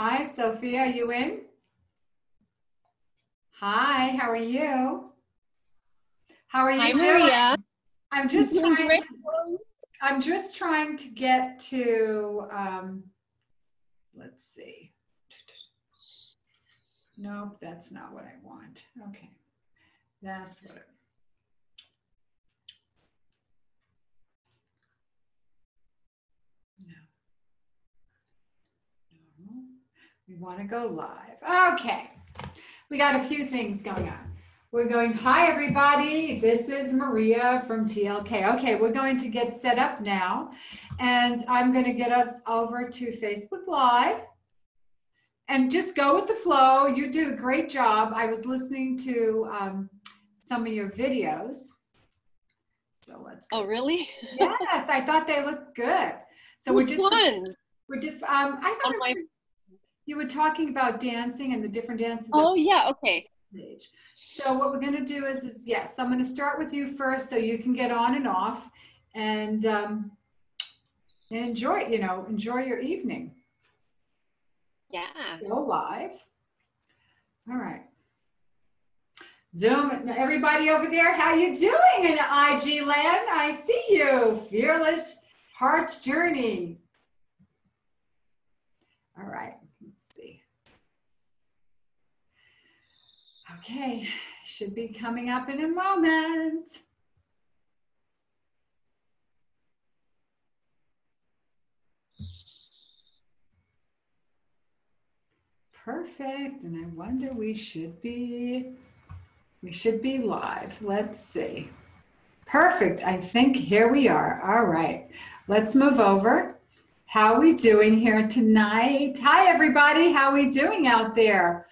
Hi, Sophia, are you in? Hi, how are you? How are Hi, you Maria. doing? I'm I'm just doing trying great. to I'm just trying to get to let's see. Nope, that's not what I want. Okay. That's what no, no. We want to go live. Okay. We got a few things going on. We're going, hi everybody, this is Maria from TLK. Okay, we're going to get set up now, and I'm going to get us over to Facebook Live and just go with the flow. You do a great job. I was listening to some of your videos. So let's go. Oh, really? Yes, I thought they looked good. So Which ones? I On don't my. remember, you were talking about dancing and the different dances that Oh, yeah. Okay. stage. So what we're going to do is yes, I'm going to start with you first so you can get on and off and enjoy, enjoy your evening. Yeah. Go live. All right. Zoom, everybody over there, how you doing in IG land? I see you. Fearless Heart's Journey. All right, let's see. Okay, should be coming up in a moment. Perfect, and I wonder we should be live. Let's see. Perfect. I think here we are. All right. Let's move over. How are we doing here tonight? Hi, everybody. How are we doing out there?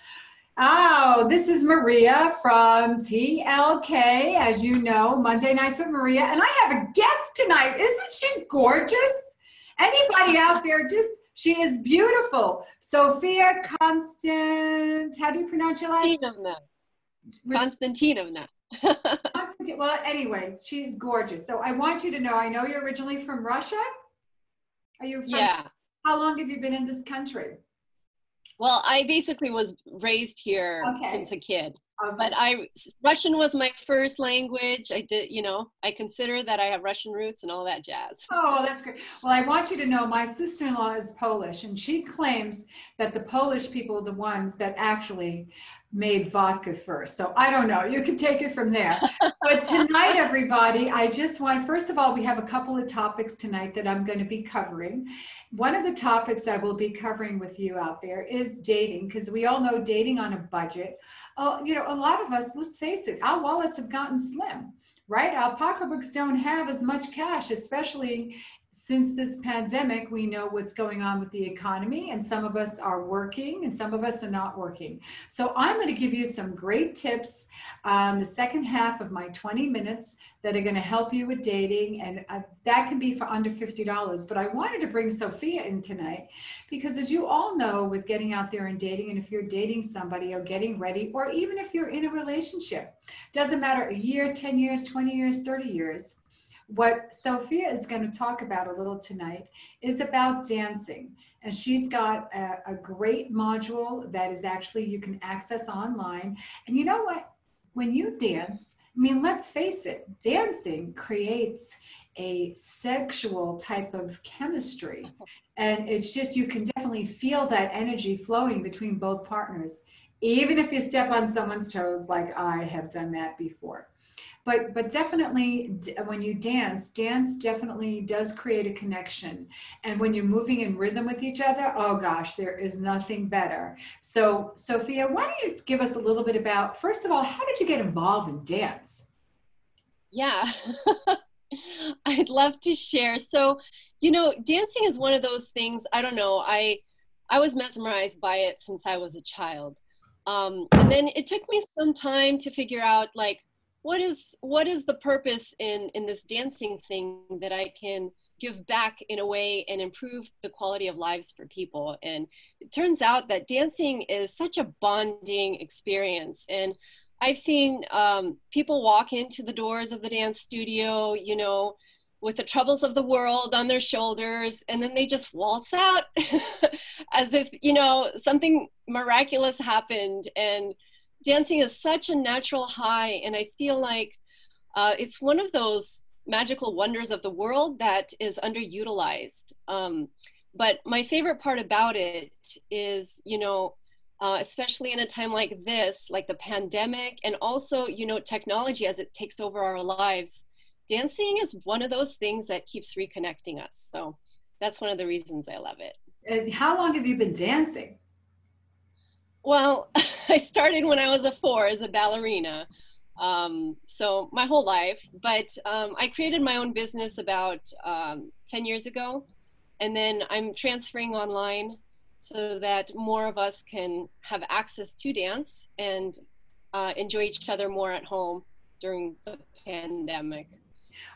Oh, this is Maria from TLK, as you know, Monday Nights with Maria. And I have a guest tonight. Isn't she gorgeous? Anybody out there, she is beautiful. Sophia how do you pronounce your last Konstantinovna. Well, anyway, she's gorgeous. So I want you to know, I know you're originally from Russia. Are you from, Yeah. how long have you been in this country? Well, I basically was raised here Okay. since a kid. Okay. But Russian was my first language. I consider that I have Russian roots and all that jazz. Oh, that's great. Well, I want you to know my sister-in-law is Polish, and she claims that the Polish people are the ones that actually made vodka first. So I don't know. You can take it from there. But tonight, everybody, I just want, first of all, we have a couple of topics tonight that I'm going to be covering. One of the topics I will be covering with you out there is dating, because we all know dating on a budget. Oh, a lot of us, let's face it, our wallets have gotten slim. Right? Our pocketbooks don't have as much cash, especially since this pandemic. We know what's going on with the economy, and some of us are working and some of us are not working. So I'm going to give you some great tips, the second half of my 20 minutes that are going to help you with dating. And that can be for under $50. But I wanted to bring Sophia in tonight because, as you all know, with getting out there and dating, and if you're dating somebody or getting ready, or even if you're in a relationship, doesn't matter, a year, 10 years, 20 years, 30 years. What Sophia is going to talk about a little tonight is about dancing. And she's got a great module that is actually you can access online. And you know what? When you dance, I mean, let's face it, dancing creates a sexual type of chemistry. And it's just, you can definitely feel that energy flowing between both partners, even if you step on someone's toes, like I have done that before. But definitely when you dance definitely does create a connection. And when you're moving in rhythm with each other, oh gosh, there is nothing better. So Sophia, why don't you give us a little bit about, first of all, how did you get involved in dance? Yeah. I'd love to share. So, dancing is one of those things, I don't know, I was mesmerized by it since I was a child. And then it took me some time to figure out, like, what is the purpose in this dancing thing that I can give back in a way and improve the quality of lives for people. And it turns out that dancing is such a bonding experience. And I've seen people walk into the doors of the dance studio, with the troubles of the world on their shoulders, and then they just waltz out as if, you know, something miraculous happened. And dancing is such a natural high, and I feel like it's one of those magical wonders of the world that is underutilized. But my favorite part about it is, you know, especially in a time like this, like the pandemic, and also, you know, technology as it takes over our lives, dancing is one of those things that keeps reconnecting us. So that's one of the reasons I love it. And how long have you been dancing? Well, I started when I was a 4 as a ballerina. So my whole life, but I created my own business about 10 years ago. And then I'm transferring online so that more of us can have access to dance and enjoy each other more at home during the pandemic.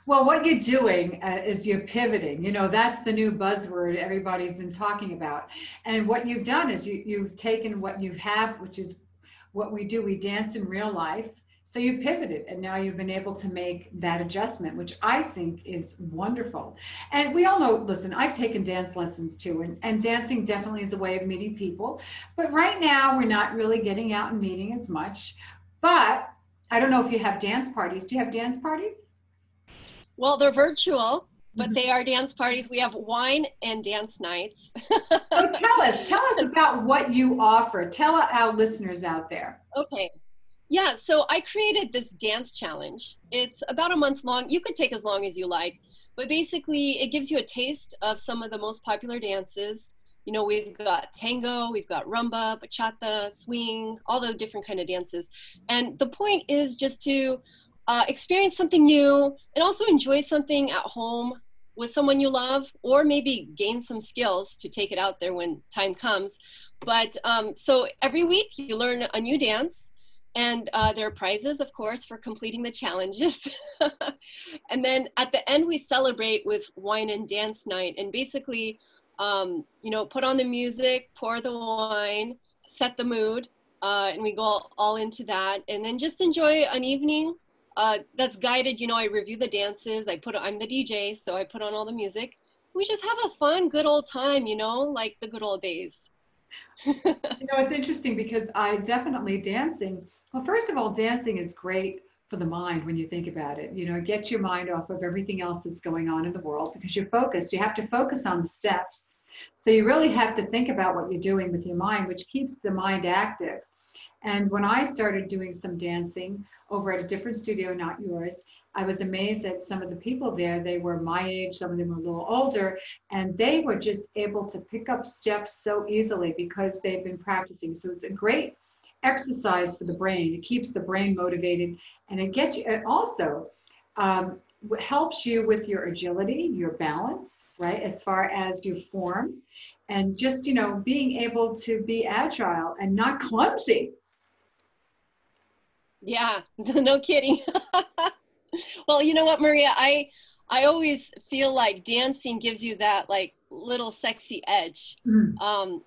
Well, what you're doing is you're pivoting. You know, that's the new buzzword everybody's been talking about. And what you've done is you've taken what you have, which is what we do, we dance in real life. So you pivoted and now you've been able to make that adjustment, which I think is wonderful. And we all know, listen, I've taken dance lessons too, and dancing definitely is a way of meeting people. But right now we're not really getting out and meeting as much. But I don't know if you have dance parties. Do you have dance parties? Well, they're virtual, but they are dance parties. We have wine and dance nights. So tell us about what you offer. Tell our listeners out there. Okay. Yeah, so I created this dance challenge. It's about a month long. You could take as long as you like, but basically it gives you a taste of some of the most popular dances. You know, we've got tango, we've got rumba, bachata, swing, all the different kind of dances. And the point is just to experience something new and also enjoy something at home with someone you love, or maybe gain some skills to take it out there when time comes. But so every week you learn a new dance, and there are prizes, of course, for completing the challenges. And then at the end, we celebrate with wine and dance night, and basically, you know, put on the music, pour the wine, set the mood, and we go all into that, and then just enjoy an evening that's guided. You know, I review the dances. I'm the DJ, so I put on all the music. We just have a fun, good old time, you know, like the good old days. You know, it's interesting because I definitely dancing. Well, first of all, dancing is great for the mind when you think about it. You know, get your mind off of everything else that's going on in the world because you're focused. You have to focus on the steps. So you really have to think about what you're doing with your mind, which keeps the mind active. And when I started doing some dancing over at a different studio, not yours, I was amazed at some of the people there. They were my age, some of them were a little older, and they were just able to pick up steps so easily because they've been practicing. So it's a great exercise for the brain. It keeps the brain motivated, and it also helps you with your agility, your balance, right? As far as your form, and just, you know, being able to be agile and not clumsy. Yeah, no kidding. Well, you know what, Maria, I always feel like dancing gives you that like little sexy edge. And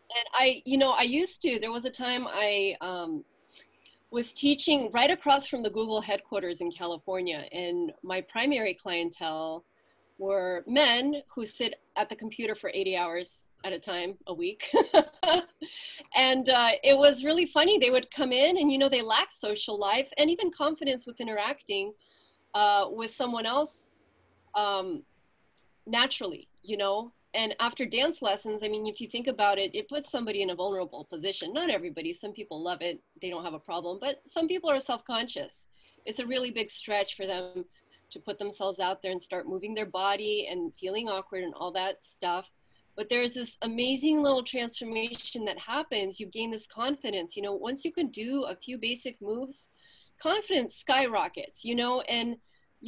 you know, there was a time I was teaching right across from the Google headquarters in California, and my primary clientele were men who sit at the computer for 80 hours at a time a week. And it was really funny. They would come in and, you know, they lack social life and even confidence with interacting with someone else naturally, you know. And after dance lessons, I mean, if you think about it, it puts somebody in a vulnerable position. Not everybody, some people love it, they don't have a problem, but some people are self-conscious. It's a really big stretch for them to put themselves out there and start moving their body and feeling awkward and all that stuff. But there's this amazing little transformation that happens. You gain this confidence, you know, once you can do a few basic moves, confidence skyrockets, you know. And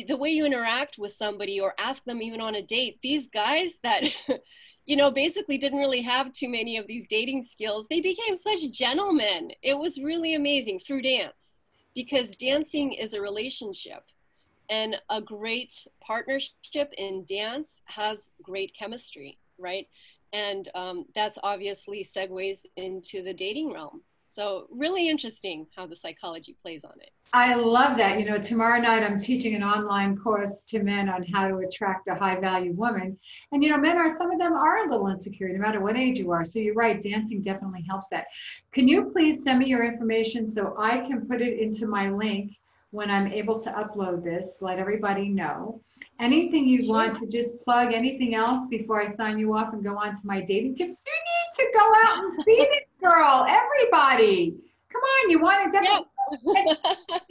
the way you interact with somebody or ask them even on a date, these guys that, you know, basically didn't really have too many of these dating skills, they became such gentlemen. It was really amazing through dance, because dancing is a relationship, and a great partnership in dance has great chemistry, right? And that's obviously segues into the dating realm. So really interesting how the psychology plays on it. I love that. You know, tomorrow night I'm teaching an online course to men on how to attract a high value woman. And, you know, men are, some of them are a little insecure, no matter what age you are. So you're right, dancing definitely helps that. Can you please send me your information so I can put it into my link when I'm able to upload this, let everybody know. Anything you want to just plug, anything else before I sign you off and go on to my dating tips? You need to go out and see this girl, everybody. Come on, you want to definitely.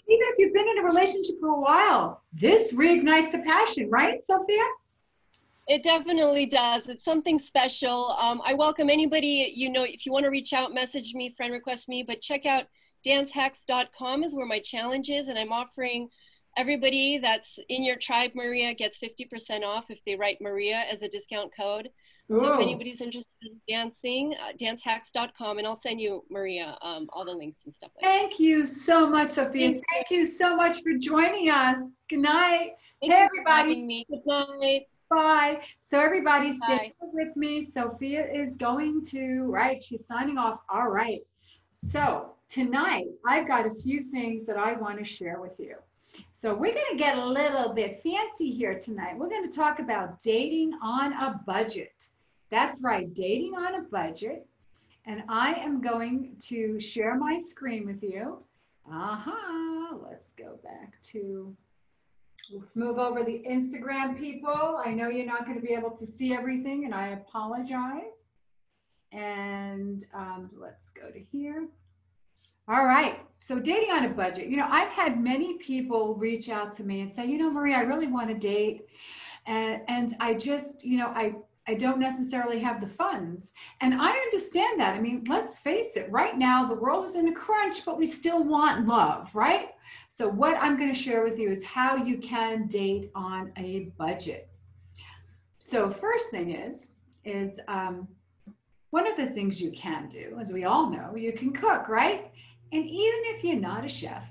Even if you've been in a relationship for a while, this reignites the passion, right, Sophia? It definitely does. It's something special. I welcome anybody, you know, if you want to reach out, message me, friend request me, but check out dancehacks.com is where my challenge is. And I'm offering everybody that's in your tribe, Maria, gets 50% off if they write Maria as a discount code. Ooh. So if anybody's interested in dancing, dancehacks.com, and I'll send you, Maria, all the links and stuff like that. Thank you so much, Sophia. Thank you so much for joining us. Good night. Hey, everybody. Good night. Bye. So everybody stay with me. Sophia is going to, right, she's signing off. All right. So tonight, I've got a few things that I want to share with you. So we're going to get a little bit fancy here tonight. We're going to talk about dating on a budget. That's right, dating on a budget. And I am going to share my screen with you. Let's go back to, let's move over the Instagram people. I know you're not going to be able to see everything, and I apologize. And let's go to here. All right, so dating on a budget. You know, I've had many people reach out to me and say, you know, Maria, I really want to date. And I just, you know, I don't necessarily have the funds. And I understand that. I mean, let's face it, right now, the world is in a crunch, but we still want love, right? So what I'm going to share with you is how you can date on a budget. So first thing is one of the things you can do, as we all know, you can cook, right? And even if you're not a chef,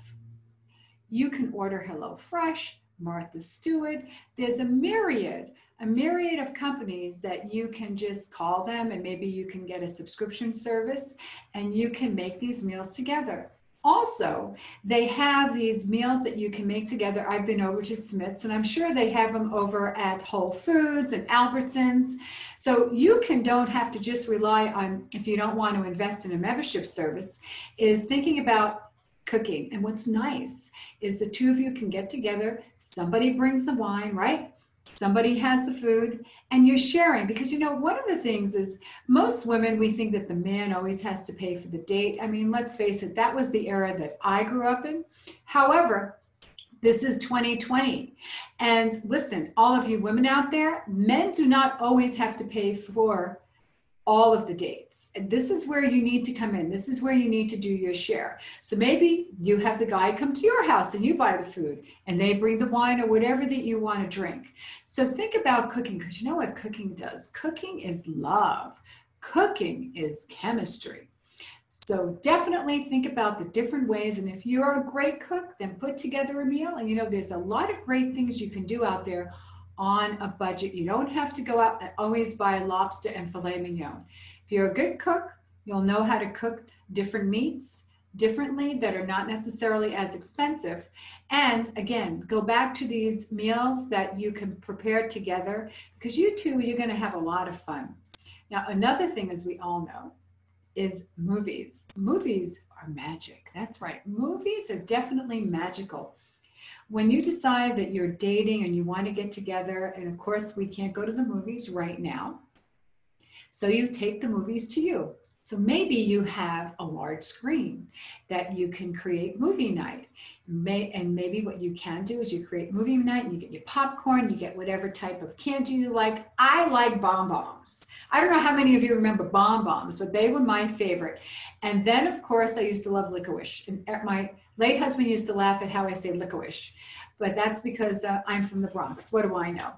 you can order HelloFresh, Martha Stewart. There's a myriad of companies that you can just call them, and maybe you can get a subscription service and you can make these meals together. Also, they have these meals that you can make together. I've been over to Smith's, and I'm sure they have them over at Whole Foods and Albertsons. So you don't have to just rely on, if you don't want to invest in a membership service, is thinking about cooking. And what's nice is the two of you can get together, somebody brings the wine, right? Somebody has the food, and you're sharing. Because, you know, one of the things is most women, we think that the man always has to pay for the date. I mean, let's face it, that was the era that I grew up in. However, this is 2020. And listen, all of you women out there, men do not always have to pay for all of the dates. And this is where you need to come in. This is where you need to do your share. So maybe you have the guy come to your house and you buy the food and they bring the wine or whatever that you want to drink. So think about cooking, because you know what cooking does? Cooking is love. Cooking is chemistry. So definitely think about the different ways. And if you're a great cook, then put together a meal. And you know, there's a lot of great things you can do out there on a budget. You don't have to go out and always buy lobster and filet mignon. If you're a good cook, you'll know how to cook different meats differently that are not necessarily as expensive. And again, go back to these meals that you can prepare together, because you two, you're going to have a lot of fun. Now, another thing, as we all know, is movies. Movies are magic. That's right. Movies are definitely magical. When you decide that you're dating and you want to get together, and of course we can't go to the movies right now, so you take the movies to you. So maybe you have a large screen that you can create movie night. And maybe what you can do is you create movie night and you get your popcorn, you get whatever type of candy you like. I like bonbons. I don't know how many of you remember bonbons, but they were my favorite. And then of course I used to love licorice. And my late husband used to laugh at how I say licorice, but that's because I'm from the Bronx. What do I know?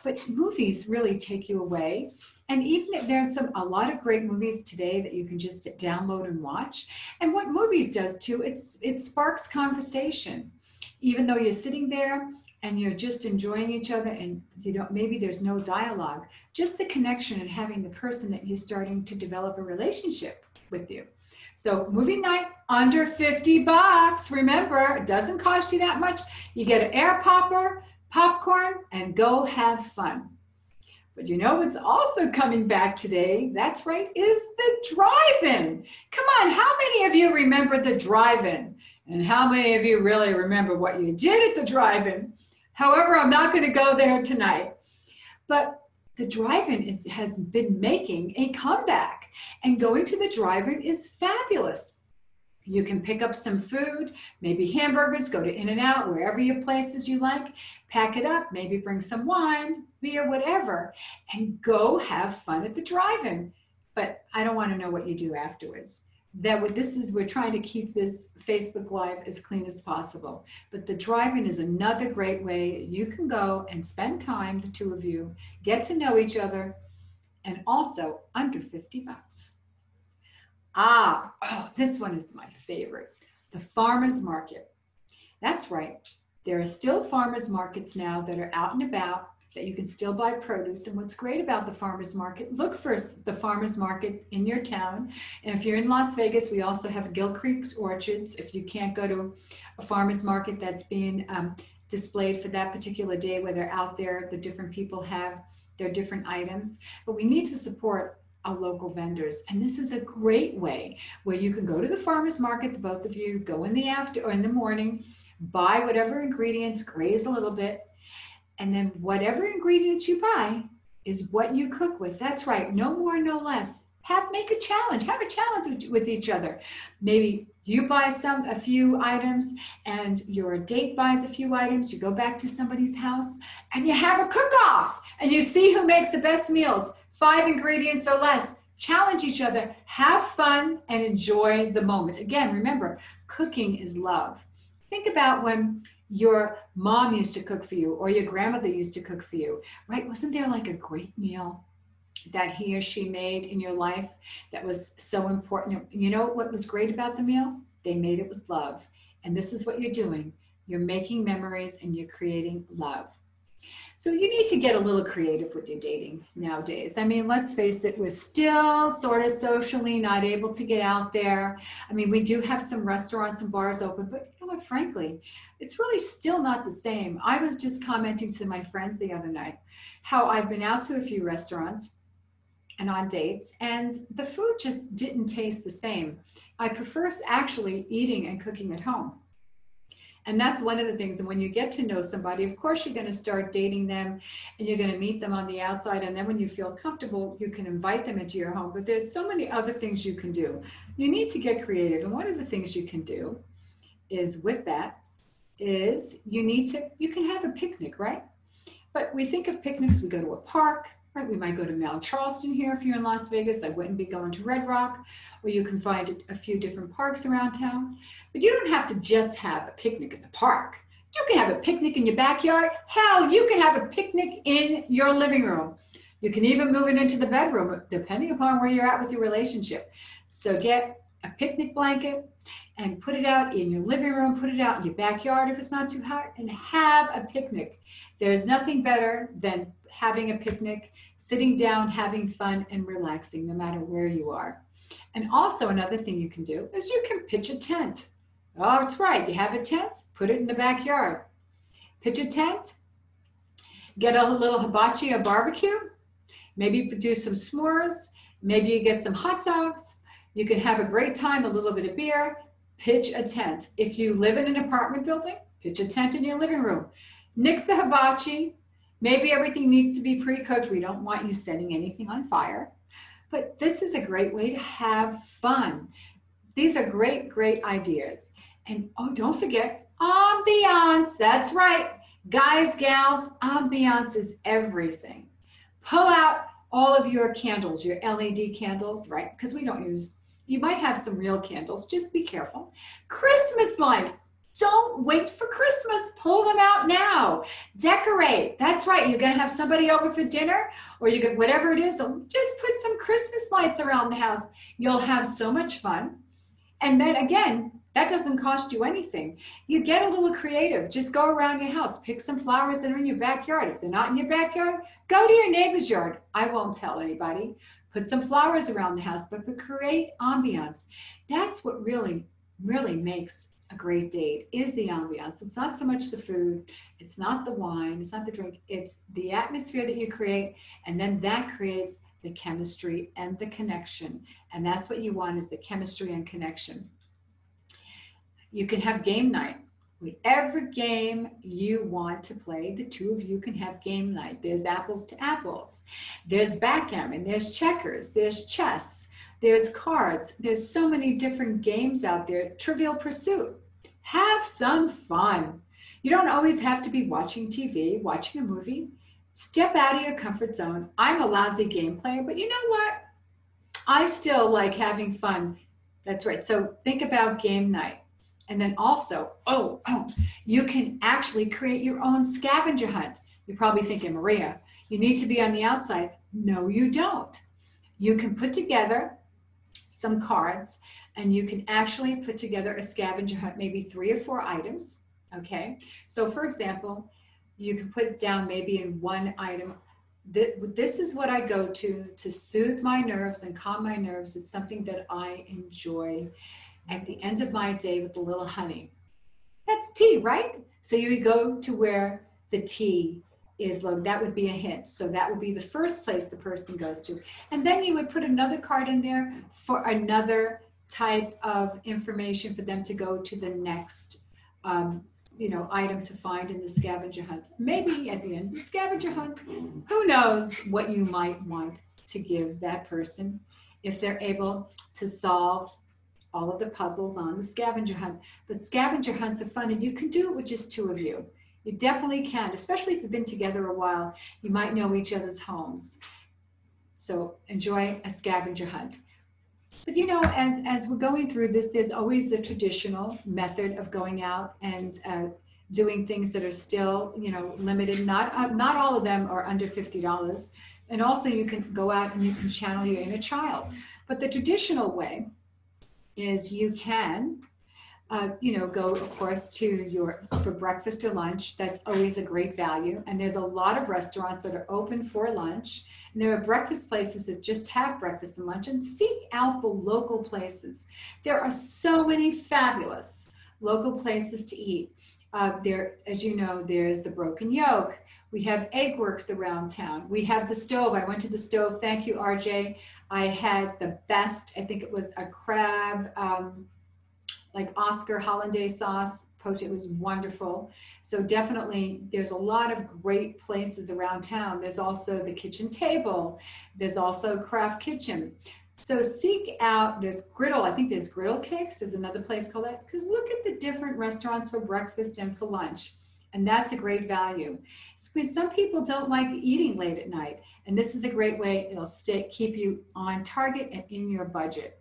But movies really take you away. And even if there's a lot of great movies today that you can just download and watch. And what movies does too, it sparks conversation. Even though you're sitting there and you're just enjoying each other and maybe there's no dialogue, just the connection and having the person that you're starting to develop a relationship with you. So movie night, under 50 bucks. Remember, it doesn't cost you that much. You get an air popper, popcorn, and go have fun. But you know what's also coming back today? That's right, is the drive-in. Come on, how many of you remember the drive-in? And how many of you really remember what you did at the drive-in? However, I'm not going to go there tonight. But the drive-in has been making a comeback, and going to the drive-in is fabulous. You can pick up some food, maybe hamburgers, go to In-N-Out, wherever your places you like, pack it up, maybe bring some wine, beer, whatever, and go have fun at the drive-in. But I don't want to know what you do afterwards. We're trying to keep this Facebook Live as clean as possible. But the drive-in is another great way you can go and spend time, the two of you, get to know each other, and also under 50 bucks. This one is my favorite, the farmer's market. That's right. There are still farmers markets now that are out and about that you can still buy produce. And what's great about the farmers market, look for the farmers market in your town. And if you're in Las Vegas, we also have Gill Creek Orchards. If you can't go to a farmers market that's being displayed for that particular day, where they're out there, the different people have their different items. But we need to support our local vendors. And this is a great way where you can go to the farmers market, the both of you, go in the after or in the morning, buy whatever ingredients, graze a little bit, and then whatever ingredients you buy is what you cook with. That's right, no more, no less. Make a challenge, have a challenge with each other. Maybe you buy a few items and your date buys a few items, you go back to somebody's house and you have a cook-off and you see who makes the best meals, 5 ingredients or less. Challenge each other, have fun, and enjoy the moment. Again, remember, cooking is love. Think about when your mom used to cook for you or your grandmother used to cook for you, right? Wasn't there like a great meal that he or she made in your life that was so important? You know what was great about the meal? They made it with love. And this is what you're doing. You're making memories and you're creating love. So you need to get a little creative with your dating nowadays. I mean, let's face it, we're still sort of socially not able to get out there. I mean, we do have some restaurants and bars open, but you know what, frankly, it's really still not the same. I was just commenting to my friends the other night how I've been out to a few restaurants and on dates, and the food just didn't taste the same. I prefer actually eating and cooking at home. And that's one of the things. And when you get to know somebody, of course, you're going to start dating them and you're going to meet them on the outside. And then when you feel comfortable, you can invite them into your home. But there's so many other things you can do. You need to get creative. And one of the things you can do is with that is you can have a picnic, right? But we think of picnics, we go to a park, right? We might go to Mount Charleston here if you're in Las Vegas. I wouldn't be going to Red Rock, or you can find a few different parks around town. But you don't have to just have a picnic at the park. You can have a picnic in your backyard. Hell, you can have a picnic in your living room. You can even move it into the bedroom, depending upon where you're at with your relationship. So get a picnic blanket and put it out in your living room, put it out in your backyard if it's not too hot, and have a picnic. There's nothing better than having a picnic, sitting down, having fun, and relaxing, no matter where you are. And also another thing you can do is you can pitch a tent. Oh, that's right. You have a tent, put it in the backyard. Pitch a tent, get a little hibachi or barbecue, maybe do some s'mores, maybe you get some hot dogs. You can have a great time, a little bit of beer, pitch a tent. If you live in an apartment building, pitch a tent in your living room. Nix the hibachi. Maybe everything needs to be pre-cooked. We don't want you setting anything on fire. But this is a great way to have fun. These are great, great ideas. And oh, don't forget, ambiance. That's right. Guys, gals, ambiance is everything. Pull out all of your candles, your LED candles, right? Because we don't use, you might have some real candles. Just be careful. Christmas lights. Don't wait for Christmas. Pull them out now. Decorate. That's right. You're going to have somebody over for dinner, or you get whatever it is. So just put some Christmas lights around the house. You'll have so much fun. And then again, that doesn't cost you anything. You get a little creative. Just go around your house. Pick some flowers that are in your backyard. If they're not in your backyard, go to your neighbor's yard. I won't tell anybody. Put some flowers around the house, but create ambiance. That's what really, really makes a great date, is the ambiance. It's not so much the food, it's not the wine, it's not the drink, it's the atmosphere that you create, and then that creates the chemistry and the connection. And that's what you want, is the chemistry and connection. You can have game night. Whatever game you want to play, the two of you can have game night. There's apples to apples. There's backgammon, there's checkers, there's chess, there's cards. There's so many different games out there. Trivial Pursuit. Have some fun. You don't always have to be watching TV, watching a movie. Step out of your comfort zone. I'm a lousy game player, but you know what? I still like having fun. That's right. So think about game night. And then also, you can actually create your own scavenger hunt. You're probably thinking, Maria, you need to be on the outside. No, you don't. You can put together some cards, and you can actually put together a scavenger hunt, maybe 3 or 4 items. Okay. So for example, you can put down maybe in one item, this is what I go to soothe my nerves and calm my nerves. It's something that I enjoy at the end of my day with a little honey. That's tea, right? So you would go to where the tea is located. That would be a hint. So that would be the first place the person goes to. And then you would put another card in there for another type of information for them to go to the next item to find in the scavenger hunt. Maybe at the end of the scavenger hunt, who knows what you might want to give that person if they're able to solve all of the puzzles on the scavenger hunt. But scavenger hunts are fun, and you can do it with just 2 of you. You definitely can, especially if you've been together a while. You might know each other's homes. So enjoy a scavenger hunt. But as we're going through this, there's always the traditional method of going out and doing things that are still, limited. Not all of them are under $50. And also you can go out and you can channel your inner child. But the traditional way is you can go, of course, for breakfast or lunch. That's always a great value. And there's a lot of restaurants that are open for lunch. And there are breakfast places that just have breakfast and lunch. And seek out the local places. There are so many fabulous local places to eat. As you know, there's the Broken Yolk. We have Egg Works around town. We have the Stove. I went to the Stove. Thank you, RJ. I had the best, I think it was a crab, like Oscar hollandaise sauce poached. It was wonderful. So definitely there's a lot of great places around town. There's also the Kitchen Table. There's also Craft Kitchen. So seek out, there's Griddle. I think there's Griddle Cakes. There's another place called that. Because look at the different restaurants for breakfast and for lunch. And that's a great value. Some people don't like eating late at night. And this is a great way. It'll keep you on target and in your budget.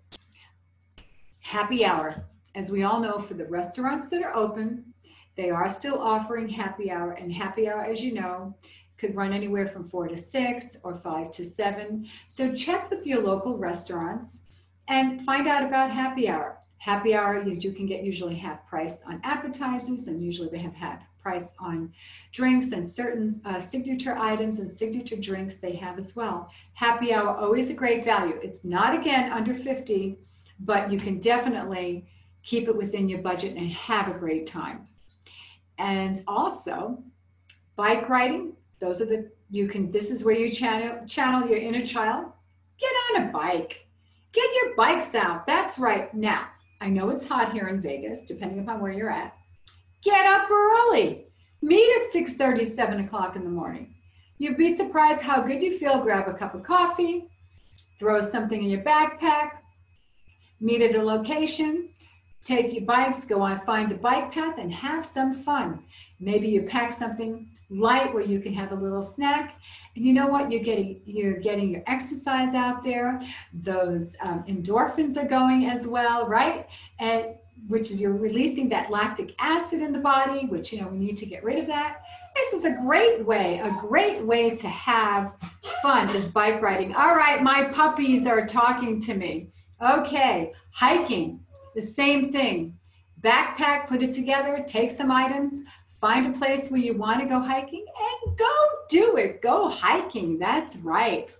Happy hour. As we all know, for the restaurants that are open, they are still offering happy hour. And happy hour, as you know, could run anywhere from 4 to 6 or 5 to 7. So check with your local restaurants and find out about happy hour. Happy hour, you can get usually half price on appetizers, and usually they have half price on drinks, and certain signature items and signature drinks they have as well. Happy hour, always a great value. It's not, again, under 50, but you can definitely keep it within your budget and have a great time. And also, bike riding. This is where you channel your inner child. Get on a bike. Get your bikes out. That's right. Now, I know it's hot here in Vegas, depending upon where you're at. Get up early. Meet at 6:30, 7 o'clock in the morning. You'd be surprised how good you feel. Grab a cup of coffee, throw something in your backpack, meet at a location, take your bikes, go on, find a bike path, and have some fun. Maybe you pack something light where you can have a little snack. And you know what? You're getting your exercise out there. Those endorphins are going as well, right? And which is, you're releasing that lactic acid in the body, which, we need to get rid of that. This is a great way to have fun is bike riding. All right, my puppies are talking to me. Okay, hiking, the same thing. Backpack, put it together, take some items, Find a place where you want to go hiking and go do it. Go hiking. That's right.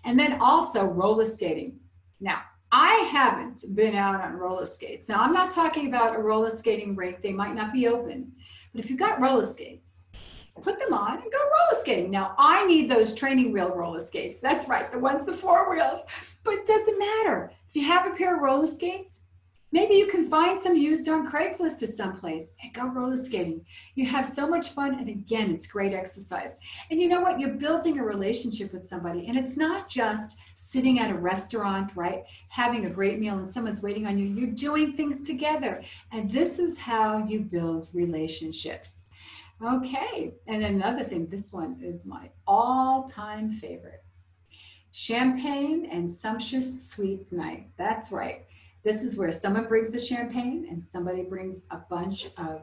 And then also roller skating. Now, I haven't been out on roller skates. Now, I'm not talking about a roller skating rink. They might not be open. But if you've got roller skates, put them on and go roller skating. Now, I need those training wheel roller skates. That's right, the ones, the 4 wheels. But it doesn't matter. If you have a pair of roller skates, maybe you can find some used on Craigslist or someplace and go roller skating. You have so much fun, and again, it's great exercise. And you know what? You're building a relationship with somebody, and it's not just sitting at a restaurant, right, having a great meal and someone's waiting on you. You're doing things together, and this is how you build relationships. Okay, and another thing, this one is my all-time favorite. Champagne and sumptuous sweet night. That's right. This is where someone brings the champagne and somebody brings a bunch of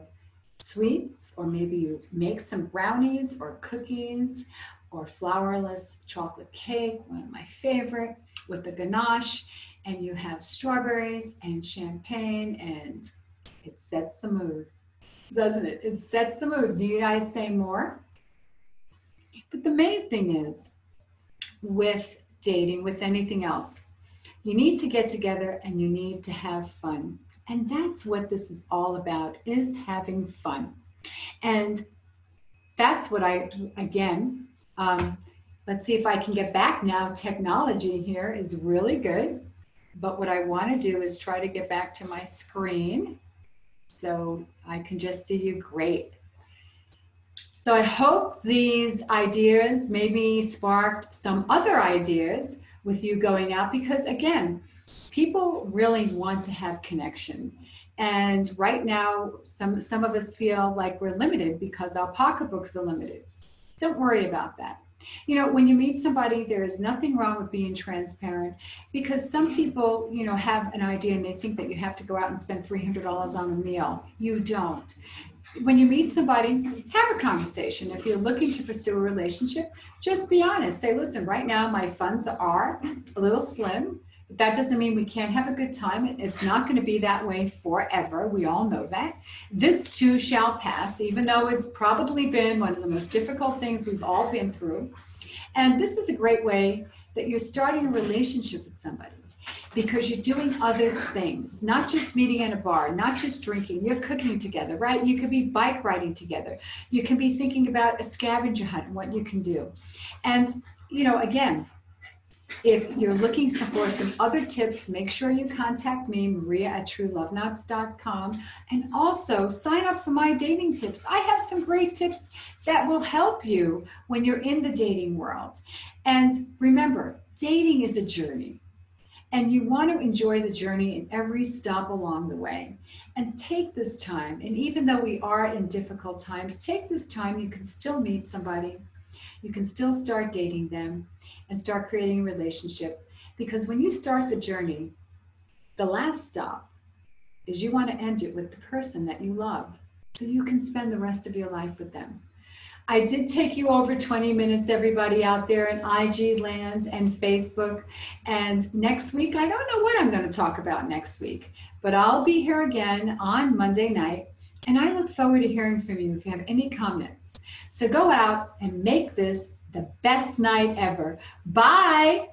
sweets, or maybe you make some brownies or cookies or flourless chocolate cake, one of my favorite, with the ganache, and you have strawberries and champagne, and it sets the mood, doesn't it? It sets the mood. Need I say more? But the main thing is, with dating, with anything else, you need to get together and you need to have fun. And that's what this is all about, is having fun. And that's what let's see if I can get back now. Technology here is really good. But what I want to do is try to get back to my screen so I can just see you great. So I hope these ideas maybe sparked some other ideas with you going out, because again, people really want to have connection. And right now, some of us feel like we're limited because our pocketbooks are limited. Don't worry about that. You know, when you meet somebody, there is nothing wrong with being transparent, because some people, you know, have an idea and they think that you have to go out and spend $300 on a meal. You don't. When you meet somebody, have a conversation. If you're looking to pursue a relationship, just be honest. Say, listen, right now my funds are a little slim, but that doesn't mean we can't have a good time. It's not going to be that way forever. We all know that. This too shall pass, even though it's probably been one of the most difficult things we've all been through. And this is a great way that you're starting a relationship with somebody, because you're doing other things, not just meeting in a bar, not just drinking, you're cooking together, right? You could be bike riding together. You can be thinking about a scavenger hunt and what you can do. And, you know, again, if you're looking for some other tips, make sure you contact me, Maria@trueloveknots.com, and also sign up for my dating tips. I have some great tips that will help you when you're in the dating world. And remember, dating is a journey. And you want to enjoy the journey in every stop along the way. And take this time, and even though we are in difficult times, take this time. You can still meet somebody. You can still start dating them and start creating a relationship. Because when you start the journey, the last stop is you want to end it with the person that you love, so you can spend the rest of your life with them. I did take you over 20 minutes, everybody out there in IG land and Facebook. And next week, I don't know what I'm going to talk about next week, but I'll be here again on Monday night. And I look forward to hearing from you if you have any comments. So go out and make this the best night ever. Bye.